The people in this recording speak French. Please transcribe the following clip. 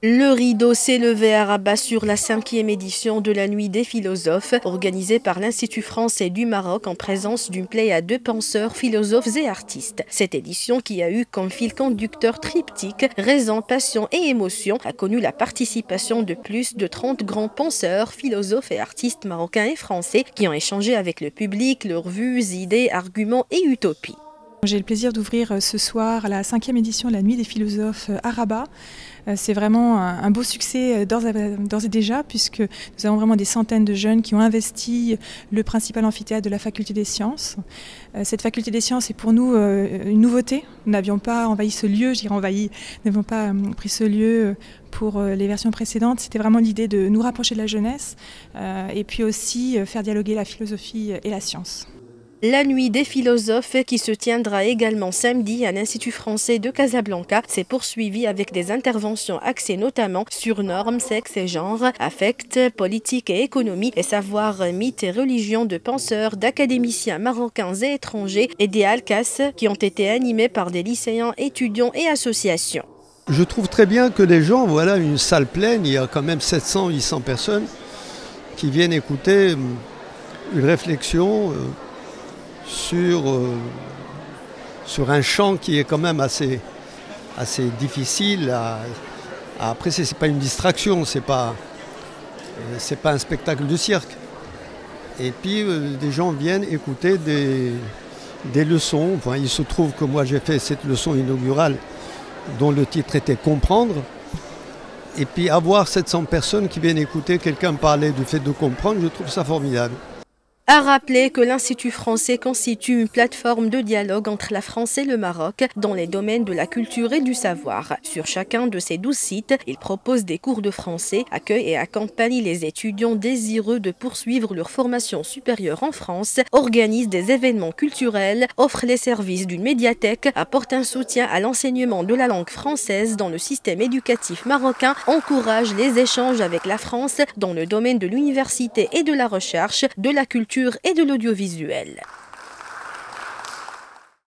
Le rideau s'est levé à Rabat sur la 5e édition de la Nuit des philosophes, organisée par l'Institut français du Maroc en présence d'une pléiade de penseurs, philosophes et artistes. Cette édition, qui a eu comme fil conducteur triptyque raison, passion et émotion, a connu la participation de plus de 30 grands penseurs, philosophes et artistes marocains et français qui ont échangé avec le public leurs vues, idées, arguments et utopies. J'ai le plaisir d'ouvrir ce soir la 5e édition de la Nuit des philosophes à Rabat. C'est vraiment un beau succès d'ores et déjà, puisque nous avons vraiment des centaines de jeunes qui ont investi le principal amphithéâtre de la faculté des sciences. Cette faculté des sciences est pour nous une nouveauté. Nous n'avions pas envahi ce lieu, nous n'avions pas pris ce lieu pour les versions précédentes. C'était vraiment l'idée de nous rapprocher de la jeunesse et puis aussi faire dialoguer la philosophie et la science. La Nuit des philosophes, qui se tiendra également samedi à l'Institut français de Casablanca, s'est poursuivie avec des interventions axées notamment sur normes, sexe et genre, affect, politique et économie, et savoir, mythes et religions de penseurs, d'académiciens marocains et étrangers et des halkas qui ont été animés par des lycéens, étudiants et associations. Je trouve très bien que les gens, voilà, une salle pleine, il y a quand même 700-800 personnes qui viennent écouter une réflexion sur un champ qui est quand même assez difficile. Après, ce n'est pas une distraction, c'est pas un spectacle de cirque. Et puis, des gens viennent écouter des leçons. Enfin, il se trouve que moi, j'ai fait cette leçon inaugurale dont le titre était « Comprendre ». Et puis, avoir 700 personnes qui viennent écouter quelqu'un parler du fait de comprendre, je trouve ça formidable. A rappeler que l'Institut français constitue une plateforme de dialogue entre la France et le Maroc dans les domaines de la culture et du savoir. Sur chacun de ces 12 sites, il propose des cours de français, accueille et accompagne les étudiants désireux de poursuivre leur formation supérieure en France, organise des événements culturels, offre les services d'une médiathèque, apporte un soutien à l'enseignement de la langue française dans le système éducatif marocain, encourage les échanges avec la France dans le domaine de l'université et de la recherche, de la culture et de l'audiovisuel.